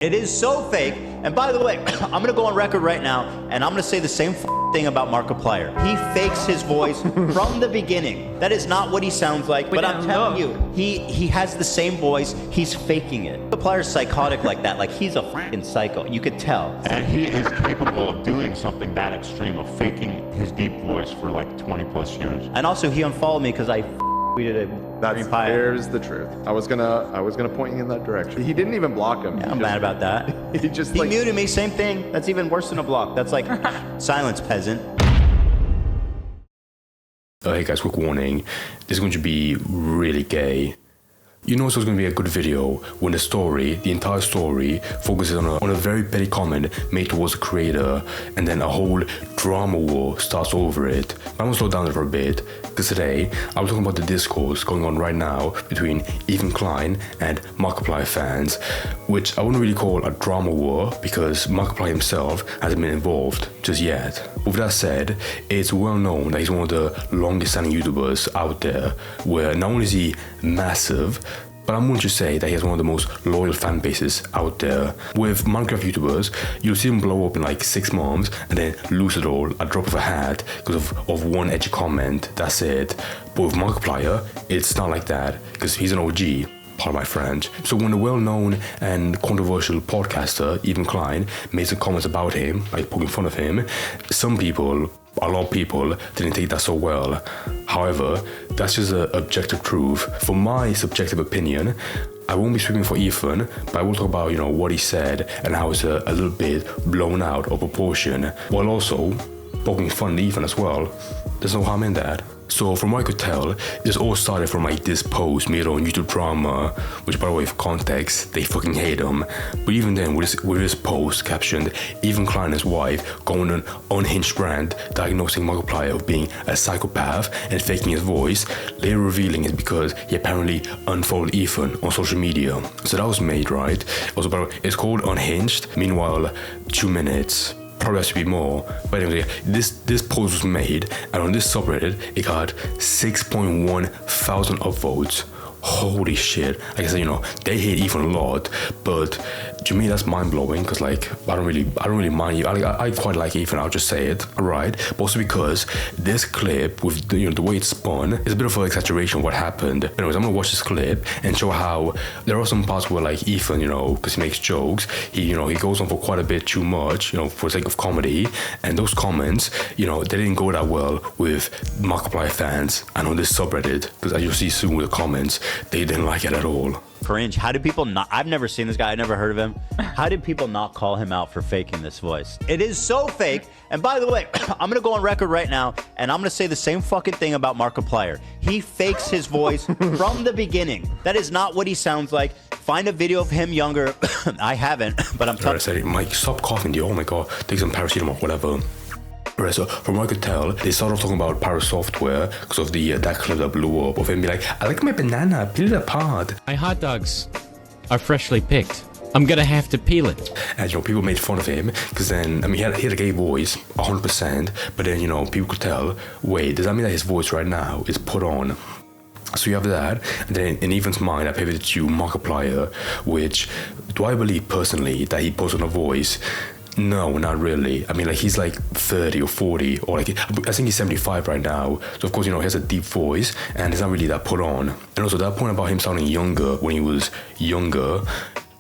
It is so fake. And by the way, I'm gonna go on record right now, and I'm gonna say the same thing about Markiplier. He fakes his voice from the beginning. That is not what he sounds like. But I'm telling you, he has the same voice. He's faking it. Markiplier's psychotic like that. Like he's a fucking psycho. You could tell. And he is capable of doing something that extreme, of faking his deep voice for like 20 plus years. And also, he unfollowed me because I tweeted it. There's the truth. I was gonna point you in that direction. He didn't even block him. Yeah, I'm mad about that. He muted me. Same thing. That's even worse than a block. That's like silence, peasant. Hey guys, quick warning. This is going to be really gay. You know, so it's going to be a good video when the entire story, focuses on a very petty comment made towards the creator, and then a whole drama war starts over it. But I'm going to slow down for a bit, because today I'm talking about the discourse going on right now between even Klein and Markiplier fans, which I wouldn't really call a drama war, because Markiplier himself hasn't been involved just yet. With that said, it's well known that he's one of the longest standing YouTubers out there, where not only is he massive, but I'm going to say that he has one of the most loyal fan bases out there. With Minecraft YouTubers, you'll see them blow up in like 6 months and then lose it all at drop of a hat because of one edgy comment. That's it. But with Markiplier, it's not like that because he's an OG. Part of my French. So when the well-known and controversial podcaster, even Klein, made some comments about him, like poking fun of him, a lot of people didn't take that so well. However, that's just an objective truth. For my subjective opinion, I won't be speaking for Ethan, but I will talk about, what he said and how it's a little bit blown out of proportion, while also poking fun at Ethan as well. There's no harm in that. So from what I could tell, this all started from like this post made on YouTube Drama, which by the way, for context, they fucking hate him. But even then, with this post captioned, even Klein and his wife going on an unhinged rant, diagnosing Markiplier of being a psychopath and faking his voice, later revealing it's because he apparently unfollowed Ethan on social media. So that was made, right? It's called Unhinged. Meanwhile, 2 minutes. Probably has to be more, but anyway, this post was made, and on this subreddit it got 6.1 thousand upvotes. Holy shit. Like I said, they hate Ethan a lot, but to me that's mind-blowing, because like I don't really mind you. I quite like Ethan, I'll just say it, right? But also because this clip, with the way it's spun, is a bit of an exaggeration of what happened. Anyways, I'm gonna watch this clip and show how there are some parts where like Ethan, because he makes jokes, he goes on for quite a bit too much, for the sake of comedy, and those comments, they didn't go that well with Markiplier fans and on this subreddit, because as you'll see soon with the comments, they didn't like it at all. Cringe. How did people not? I've never seen this guy. I've never heard of him. How did people not call him out for faking this voice? It is so fake. And by the way, I'm gonna go on record right now, and I'm gonna say the same fucking thing about Markiplier. He fakes his voice from the beginning. That is not what he sounds like. Find a video of him younger. I haven't, but I'm telling you. Mike, stop coughing, dude. Oh my god, take some paracetamol, whatever. Right, so from what I could tell, they started off talking about Paris software because of that clip that blew up of him being like, I like my banana, peel it apart. My hot dogs are freshly picked. I'm gonna have to peel it. And people made fun of him because then, he had a gay voice, 100%, but then, people could tell, wait, does that mean that his voice right now is put on? So you have that, and then in Ethan's mind, I pivoted to Markiplier, which, do I believe personally that he puts on a voice? No, not really. He's like 30 or 40, or I think he's 75 right now. So of course, he has a deep voice, and it's not really that put on. And also that point about him sounding younger when he was younger,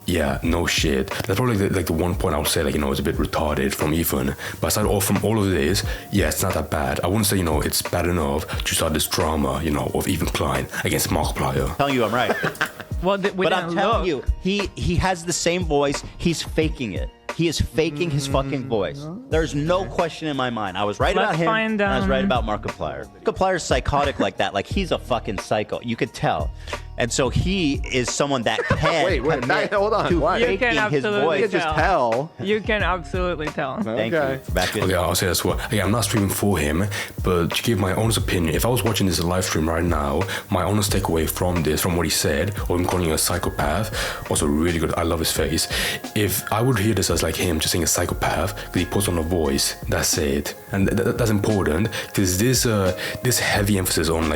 yeah, no shit. That's probably like the one point I would say, it's a bit retarded from Ethan. But aside from all of this, yeah, it's not that bad. I wouldn't say, it's bad enough to start this drama, of Ethan Klein against Markiplier. I'm telling you, I'm right. But I'm telling you, he has the same voice. He's faking it. He is faking his fucking voice. There's no question in my mind. I was right about him, and I was right about Markiplier. Markiplier's psychotic like that. Like, he's a fucking psycho. You could tell. And so he is someone that can hold on. You can absolutely tell. You can absolutely tell. Thank you. Okay, I'll say this. Again, I'm not streaming for him, but to give my honest opinion, if I was watching this live stream right now, my honest takeaway from what he said, or him calling him a psychopath, was really good. I love his face. If I would hear this as like him just saying a psychopath, because he puts on a voice, that's it. And that's important, because this heavy emphasis on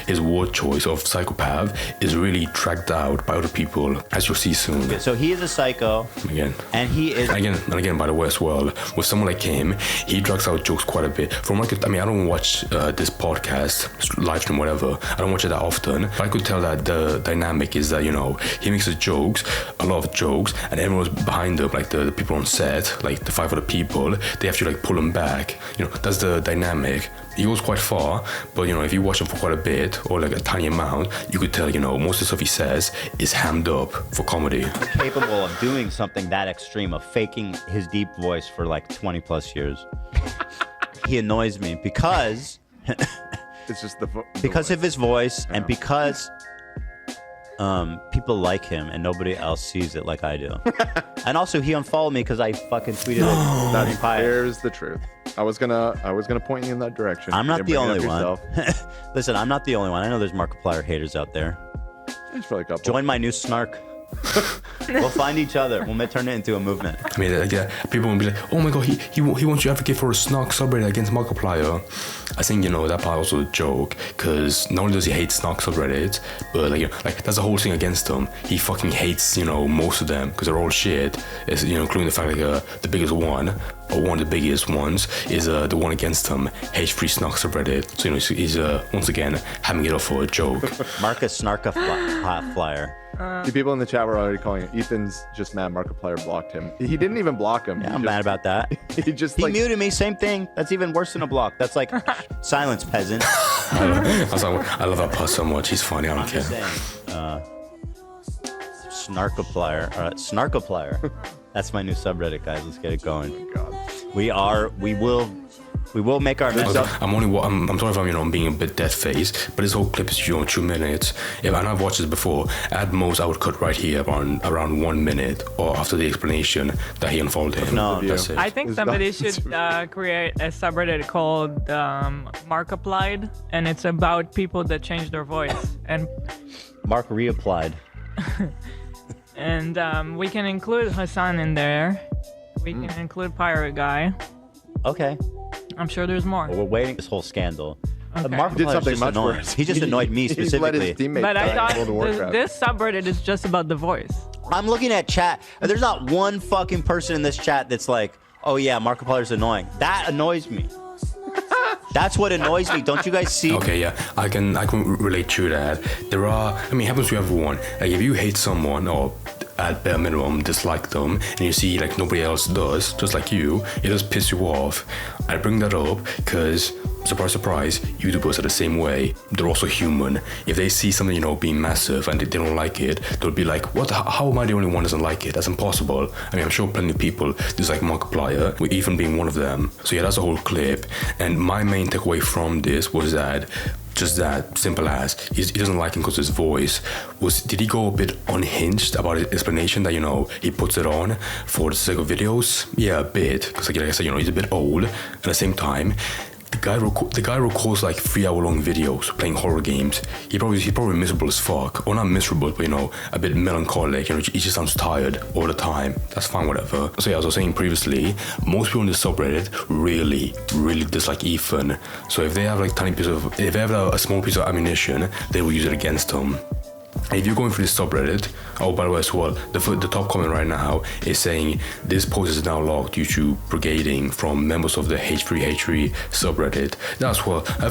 his word choice of psychopath is really dragged out by other people, as you'll see soon. Okay, so he is a psycho. Again. And he is... And again, by the way, as well, with someone like him, he drags out jokes quite a bit. From like, I don't watch this podcast, live stream, whatever. I don't watch it that often. But I could tell that the dynamic is that, he makes a lot of jokes, and everyone's behind him, like the people on set, like the 5 other people, they have to like pull him back. That's the dynamic. He goes quite far, but if you watch him for quite a bit, or like a tiny amount, you could tell, most of the stuff he says is hammed up for comedy. Capable of doing something that extreme, of faking his deep voice for like 20 plus years. He annoys me because It's just because of his voice, and because people like him and nobody else sees it like I do. And also he unfollowed me because I fucking tweeted it. There's the truth. I was gonna point you in that direction. I'm not the Bring it only up one. yourself. Listen, I'm not the only one. I know there's Markiplier haters out there. There's probably a couple. Join my new snark. We'll find each other. We'll turn it into a movement. I mean, people will be like, oh my god, he wants you to advocate for a snark subreddit against Markiplier. I think, that part also a joke, because not only does he hate snark subreddits, but that's the whole thing against him. He fucking hates, most of them, because they're all shit. It's, including the fact the biggest one, or one of the biggest ones, is the one against him, H3 snark subreddit. So, he's once again having it up for a joke. Marcus Snarkiplier. The people in the chat were already calling it. Ethan's just mad Markiplier blocked him. He didn't even block him. Yeah, I'm mad about that. He muted me, same thing. That's even worse than a block. That's like silence, peasant. I love that part so much. He's funny. I don't care. Snarkiplier. Snarkiplier. That's my new subreddit, guys. Let's get it going. God. We will make our next up. I'm sorry if I'm being a bit dead-faced, but this whole clip is 2 minutes. And I've watched this before. At most, I would cut right here around 1 minute, or after the explanation that he unfolded him. No, that's it. I think somebody should create a subreddit called Markiplied, and it's about people that change their voice. And Mark reapplied. and we can include Hassan in there. We can include Pirate Guy. Okay. I'm sure there's more. Well, we're waiting this whole scandal. Okay. Markiplier Did something just much annoying. worse. He just annoyed me specifically. But I thought this subreddit is just about the voice. I'm looking at chat, and there's not one fucking person in this chat that's like, oh yeah, Markiplier's annoying. That annoys me. That's what annoys me. Don't you guys see? Okay, yeah, I can relate to that. It happens to everyone. Like, if you hate someone, or at bare minimum dislike them, and you see like nobody else does, just like you, it does piss you off. I bring that up because, surprise, surprise, YouTubers are the same way. They're also human. If they see something, being massive and they don't like it, they'll be like, how am I the only one who doesn't like it? That's impossible. I'm sure plenty of people dislike Markiplier, with even being one of them. So yeah, that's the whole clip. And my main takeaway from this was that, just that simple as he doesn't like him because his voice did he go a bit unhinged about his explanation that he puts it on for the sake of videos? Yeah, a bit, because like I said, he's a bit old. At the same time, the guy records like 3-hour-long videos playing horror games. He's probably miserable as fuck, or not miserable, but a bit melancholic. He just sounds tired all the time. That's fine, whatever. So yeah, as I was saying previously, most people in this subreddit really, really dislike Ethan. So if they have like if they have a small piece of ammunition, they will use it against him. If you're going through this subreddit, by the way as well, the top comment right now is saying this post is now locked due to brigading from members of the H3H3 subreddit. That's what I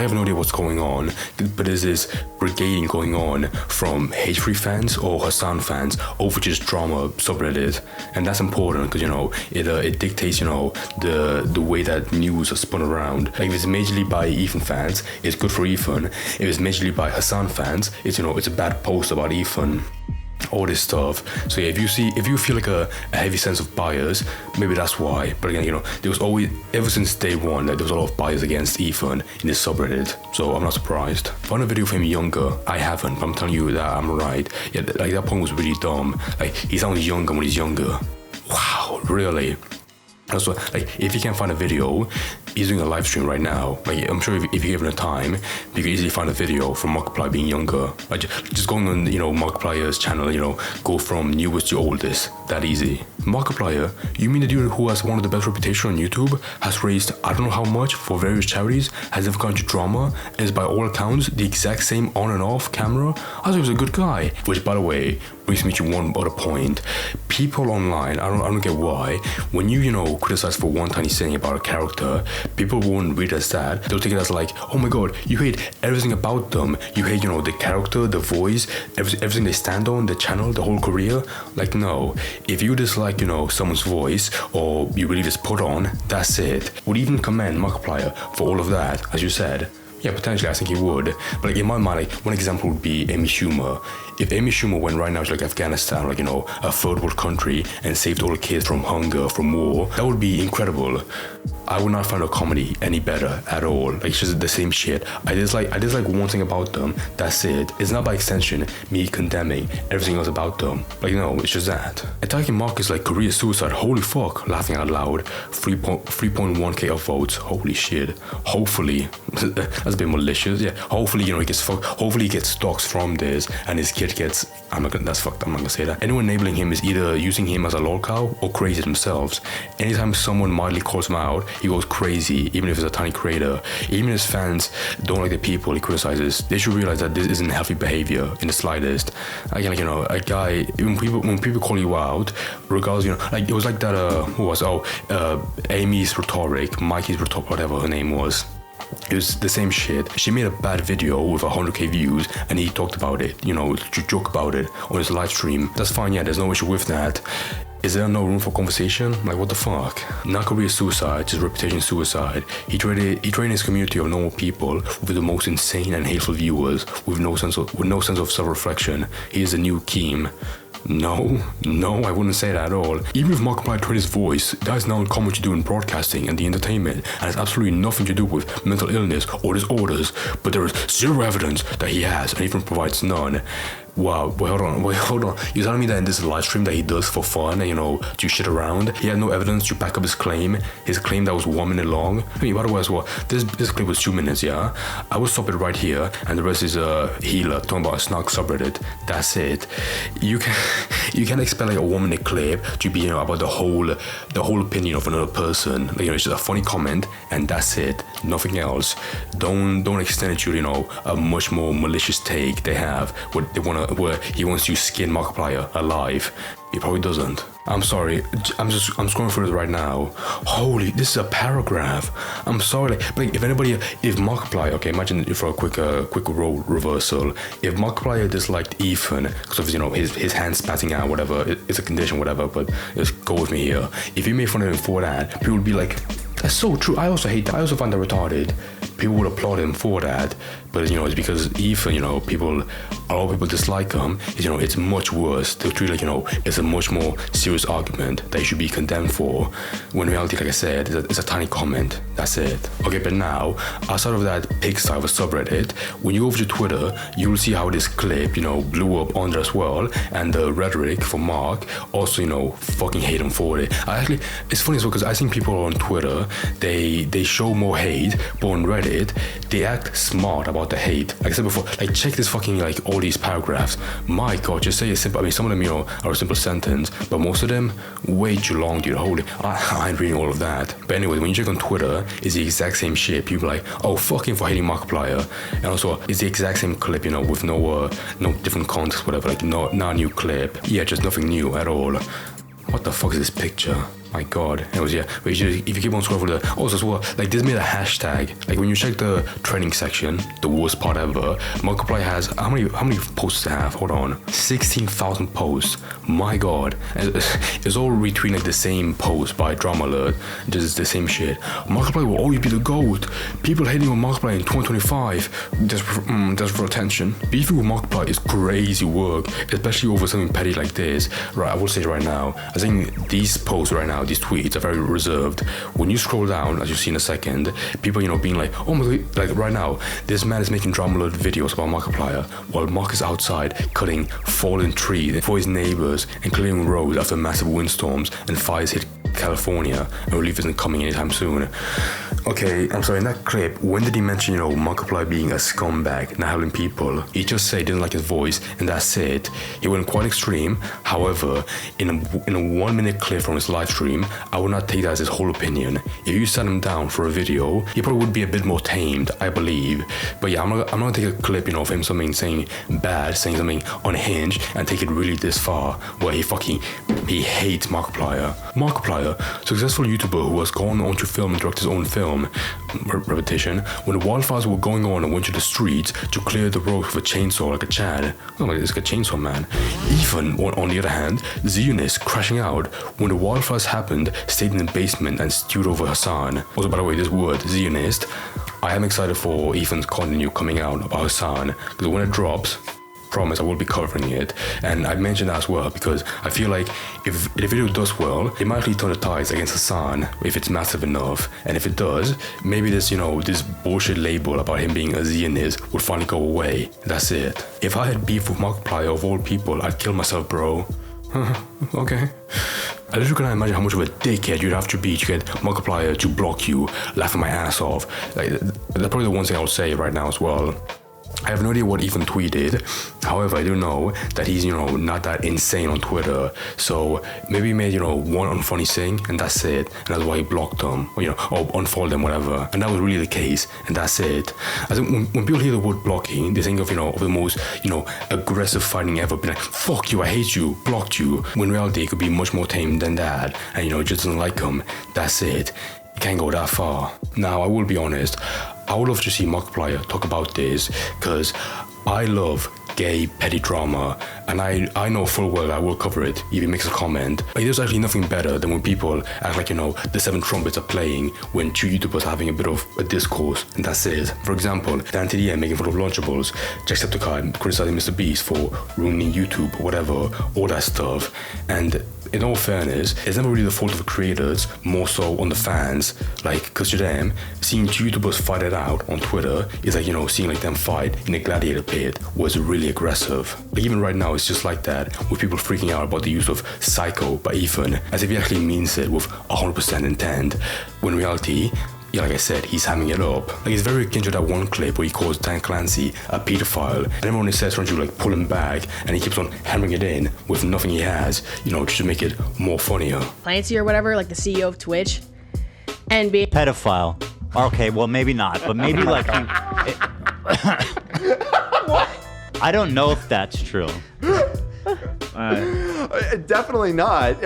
have no idea what's going on, but there's this brigading going on from H3 fans or Hassan fans over this drama subreddit, and that's important because it dictates the way that news are spun around. Like if it's majorly by Ethan fans, it's good for Ethan. If it's majorly by Hassan fans, it's a bad post about Ethan. All this stuff. So yeah, if you feel like a heavy sense of bias, maybe that's why. But again, there was always, ever since day one, that there was a lot of bias against Ethan in this subreddit. So I'm not surprised. Found a video of him younger. I haven't, but I'm telling you that I'm right. Yeah, like that point was really dumb. Like he sounds younger when he's younger. Wow, really? That's what, like, if you can't find a video, he's doing a live stream right now. Like, I'm sure if you're given the time, you can easily find a video from Markiplier being younger. Like, just going on, Markiplier's channel, go from newest to oldest, that easy. Markiplier, you mean the dude who has one of the best reputation on YouTube, has raised I don't know how much for various charities, has never gone into drama, and is by all accounts the exact same on and off camera? I thought he was a good guy. Which, by the way, brings me to one other point. People online, I don't get why, when you criticize for one tiny thing about a character, people won't read it as that. They'll take it as like, oh my god, you hate everything about them. You hate, the character, the voice, everything they stand on, the channel, the whole career. Like, no. If you dislike, someone's voice, or you believe it's put on, that's it. Would even commend Markiplier for all of that, as you said. Yeah, potentially, I think he would. But like in my mind, like one example would be Amy Schumer. If Amy Schumer went right now to like Afghanistan, like a third world country, and saved all the kids from hunger, from war, that would be incredible. I would not find her comedy any better at all. Like it's just the same shit. I dislike one thing about them. That's it. It's not by extension me condemning everything else about them. Like no, it's just that. Attacking Mark is like career suicide. Holy fuck! Laughing out loud. 3.1k upvotes. Holy shit. Hopefully, that's a bit malicious. Yeah. Hopefully, he gets fucked. Hopefully, he gets stocks from this, and his kid gets. That's fucked. I'm not gonna say that. Anyone enabling him is either using him as a lol cow or crazy themselves. Anytime someone mildly calls him out, he goes crazy, even if it's a tiny creator. Even if his fans don't like the people he criticizes, they should realize that this isn't healthy behavior in the slightest. Again, a guy, when people call you out, regardless, like it was like that. Who was? Amy's rhetoric, Mikey's rhetoric, whatever her name was. It was the same shit. She made a bad video with 100k views and he talked about it, to joke about it on his live stream. That's fine, yeah, there's no issue with that. Is there no room for conversation? Like, what the fuck? Not career suicide, just reputation suicide. He traded his community of normal people with the most insane and hateful viewers with no sense of self-reflection. He is a new Keem. No, I wouldn't say that at all. Even if Markiplier traded his voice, that is now uncommon to do in broadcasting and the entertainment, and has absolutely nothing to do with mental illness or disorders, but there is zero evidence that he has, and even provides none. Wow, wait, hold on. You're telling me that in this live stream that he does for fun and, to shit around, he had no evidence to back up his claim that was 1 minute long? I mean, by the way, as well, this clip was 2 minutes, yeah? I will stop it right here, and the rest is a healer talking about a snark subreddit. That's it. You can't expect like a 1 minute clip to be, about the whole opinion of another person. Like, it's just a funny comment, and that's it. Nothing else. Don't extend it to, a much more malicious take they have, where he wants to skin Markiplier alive. He probably doesn't. I'm sorry. I'm scrolling through it right now. Holy, this is a paragraph. I'm sorry. Like if Markiplier, okay, imagine for a quick role reversal. If Markiplier disliked Ethan because of his hands spatting out, whatever, it's a condition, whatever. But just go with me here. If you made fun of him for that, people would be like, that's so true. I also hate that. I also find that retarded. People would applaud him for that. But it's because Ethan, a lot of people dislike him. It's much worse. They treat it's a much more serious argument that he should be condemned for. When in reality, like I said, it's a tiny comment. That's it. Okay, but now, outside of that pigsty of a subreddit, when you go over to Twitter, you will see how this clip, blew up on there as well, and the rhetoric for Mark also, fucking hate him for it. It's funny as well because I think people on Twitter, they show more hate, but on Reddit, they act smart about the hate. Like I said before, like check this fucking all these paragraphs. My god, just say a simple. Some of them are a simple sentence, but most of them way too long, dude. Holy, I ain't reading all of that. But anyway, when you check on Twitter, it's the exact same shit. People are like, oh fuck him for hating Markiplier, and also it's the exact same clip, with no different context, whatever. Like not a new clip. Yeah, just nothing new at all. What the fuck is this picture? My god. Anyways, yeah. But if you keep on scrolling for the also as well, like this made a hashtag. Like when you check the trending section, the worst part ever, Markiplier has how many posts does it have? Hold on. 16,000 posts. My god. It's all retweeting like the same post by Drama Alert. Just the same shit. Markiplier will always be the GOAT. People hating on Markiplier in 2025. Just for attention. Beefing with Markiplier is crazy work, especially over something petty like this. Right, I will say it right now. I think these posts right now, these tweets are very reserved. When you scroll down, as you see in a second, people, being like, oh my god, like right now, this man is making Drama Alert videos about Markiplier while Mark is outside cutting fallen trees for his neighbors and clearing roads after massive windstorms and fires hit California and relief isn't coming anytime soon. Okay, I'm sorry, in that clip, when did he mention, Markiplier being a scumbag, not helping people? He just said he didn't like his voice, and that's it. He went quite extreme. However, in a 1 minute clip from his live stream, I would not take that as his whole opinion. If you sat him down for a video, he probably would be a bit more tamed, I believe. But yeah, I'm not gonna take a clip, of him saying bad, saying something unhinged, and take it really this far, where he hates Markiplier. Markiplier, successful YouTuber who has gone on to film and direct his own film, repetition, when the wildfires were going on and went to the streets to clear the road with a chainsaw like a Chad. Oh my god, it's like a chainsaw man. Ethan, on the other hand, Zionist crashing out when the wildfires happened, stayed in the basement and stewed over Hassan. Also, by the way, this word, Zionist, I am excited for Ethan's content coming out about Hassan, because when it drops, promise I will be covering it. And I mentioned that as well because I feel like if the video does well, it might actually turn the tides against Hassan if it's massive enough. And if it does, maybe this this bullshit label about him being a Zionist would finally go away. That's it. If I had beef with Markiplier of all people, I'd kill myself, bro. Okay. I literally cannot imagine how much of a dickhead you'd have to be to get Markiplier to block you, laughing my ass off. Like, that's probably the one thing I would say right now as well. I have no idea what Ethan tweeted. However, I do know that he's, not that insane on Twitter. So maybe he made, one unfunny thing and that's it. And that's why he blocked them, or unfollowed them, whatever. And that was really the case. And that's it. I think when people hear the word blocking, they think of, of the most, aggressive fighting ever. Being like, fuck you, I hate you, blocked you. When in reality, it could be much more tame than that. And, just doesn't like him. That's it. You can't go that far. Now, I will be honest. I would love to see Markiplier talk about this because I love gay petty drama and I know full well I will cover it if he makes a comment. Like, there's actually nothing better than when people act like the 7 trumpets are playing when 2 YouTubers are having a bit of a discourse and that's it. For example, Dan TDM making fun of Lunchables, Jacksepticeye criticizing Mr. Beast for ruining YouTube, whatever, all that stuff. And in all fairness, it's never really the fault of the creators, more so on the fans. Like, because to them, seeing 2 YouTubers fight it out on Twitter is like, seeing like them fight in a gladiator pit was really aggressive. Like, even right now, it's just like that, with people freaking out about the use of Psycho by Ethan, as if he actually means it with 100% intent, when in reality, yeah, like I said, he's hamming it up. Like, it's very akin to that one clip where he calls Dan Clancy a pedophile, and everyone says trying to pull him back, and he keeps on hammering it in with nothing he has, just to make it more funnier. Clancy or whatever, like the CEO of Twitch, and be Pedophile. Okay, well maybe not, but maybe like what? I don't know if that's true. Definitely not.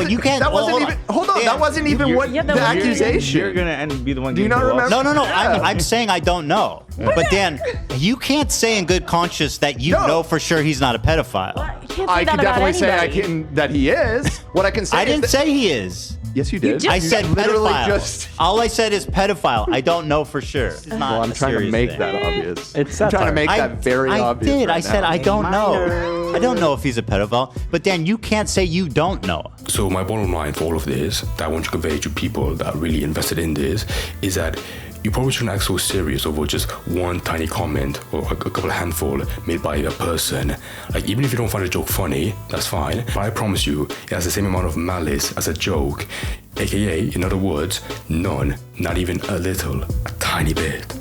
You can't. That wasn't even. Hold on. That wasn't even what the accusation. You're gonna be the one. Do you not remember? No. Yeah. I'm saying I don't know. But Dan, you can't say in good conscience that you know for sure he's not a pedophile. You can't say I that can about definitely say anybody. that he is. What I can say. I didn't say he is. Yes, you did. I said literally pedophile. just. All I said is pedophile. I don't know for sure. It's not Well, I'm a trying to serious make thing. that obvious. It's I'm trying to satire. make that very obvious. I did. right I said now. I don't know. I don't know if he's a pedophile. But Dan, you can't say you don't know. So my bottom line for all of this that I want to convey to people that are really invested in this is that you probably shouldn't act so serious over just one tiny comment or a couple handful made by a person. Like, even if you don't find a joke funny, that's fine. But I promise you, it has the same amount of malice as a joke. AKA, in other words, none, not even a little, a tiny bit.